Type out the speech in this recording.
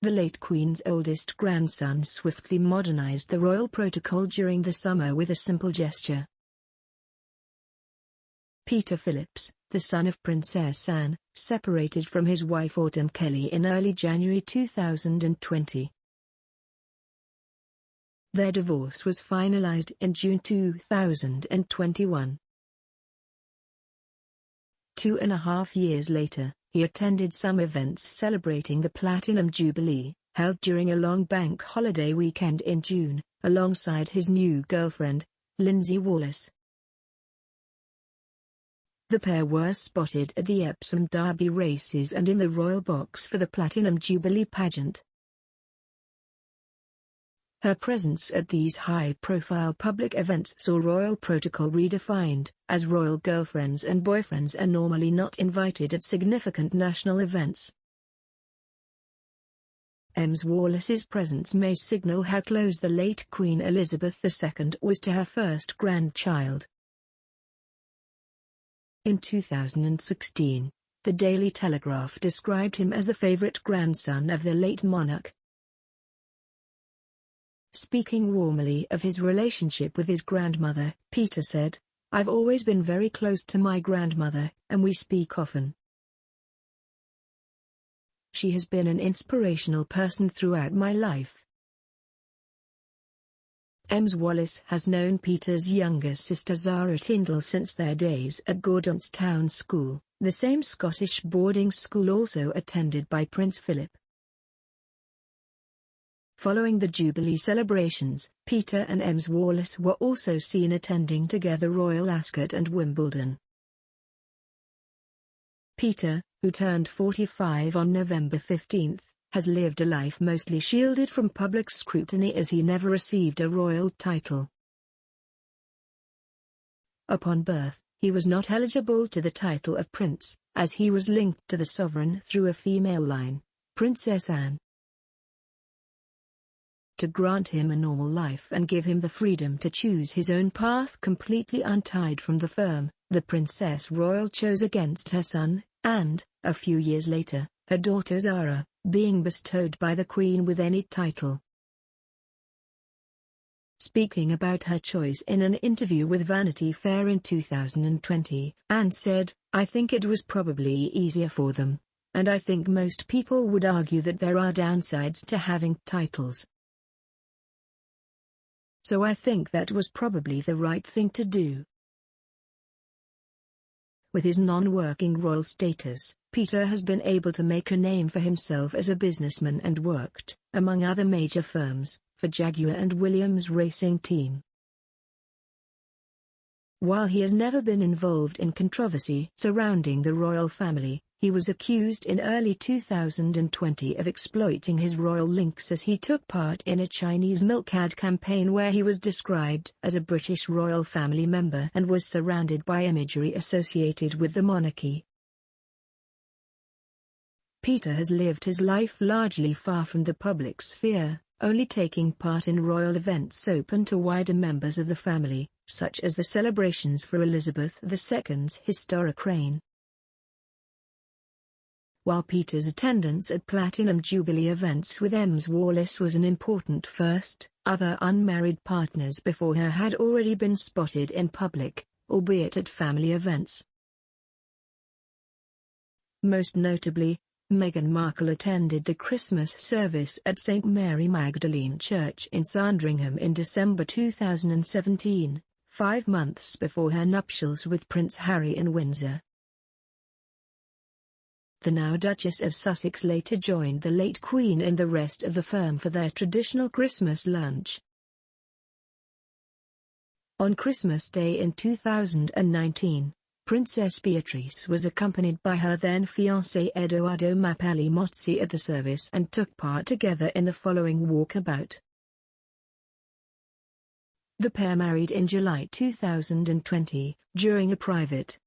The late Queen's oldest grandson swiftly modernized the royal protocol during the summer with a simple gesture. Peter Phillips, the son of Princess Anne, separated from his wife Autumn Kelly in early January 2020. Their divorce was finalized in June 2021. 2.5 years later, he attended some events celebrating the Platinum Jubilee, held during a long bank holiday weekend in June, alongside his new girlfriend, Lindsay Wallace. The pair were spotted at the Epsom Derby races and in the royal box for the Platinum Jubilee pageant. Her presence at these high-profile public events saw royal protocol redefined, as royal girlfriends and boyfriends are normally not invited at significant national events. Ms. Wallace's presence may signal how close the late Queen Elizabeth II was to her first grandchild. In 2016, the Daily Telegraph described him as the favourite grandson of the late monarch. Speaking warmly of his relationship with his grandmother, Peter said, "I've always been very close to my grandmother, and we speak often. She has been an inspirational person throughout my life." Ms. Wallace has known Peter's younger sister Zara Tyndall since their days at Gordonstoun School, the same Scottish boarding school also attended by Prince Philip. Following the Jubilee celebrations, Peter and Ms. Wallace were also seen attending together Royal Ascot and Wimbledon. Peter, who turned 45 on November 15, has lived a life mostly shielded from public scrutiny as he never received a royal title. Upon birth, he was not eligible to the title of prince, as he was linked to the sovereign through a female line, Princess Anne. To grant him a normal life and give him the freedom to choose his own path completely untied from the firm, the Princess Royal chose against her son, and, a few years later, her daughter Zara, being bestowed by the Queen with any title. Speaking about her choice in an interview with Vanity Fair in 2020, Anne said, "I think it was probably easier for them, and I think most people would argue that there are downsides to having titles. So I think that was probably the right thing to do." With his non-working royal status, Peter has been able to make a name for himself as a businessman and worked, among other major firms, for Jaguar and Williams Racing Team. While he has never been involved in controversy surrounding the royal family, he was accused in early 2020 of exploiting his royal links as he took part in a Chinese milk ad campaign where he was described as a British royal family member and was surrounded by imagery associated with the monarchy. Peter has lived his life largely far from the public sphere, only taking part in royal events open to wider members of the family, such as the celebrations for Elizabeth II's historic reign. While Peter's attendance at Platinum Jubilee events with Ms. Wallace was an important first, other unmarried partners before her had already been spotted in public, albeit at family events. Most notably, Meghan Markle attended the Christmas service at St. Mary Magdalene Church in Sandringham in December 2017, 5 months before her nuptials with Prince Harry in Windsor. The now Duchess of Sussex later joined the late Queen and the rest of the firm for their traditional Christmas lunch. On Christmas Day in 2019, Princess Beatrice was accompanied by her then-fiancé Edoardo Mappalli Mozzi at the service and took part together in the following walkabout. The pair married in July 2020, during a private,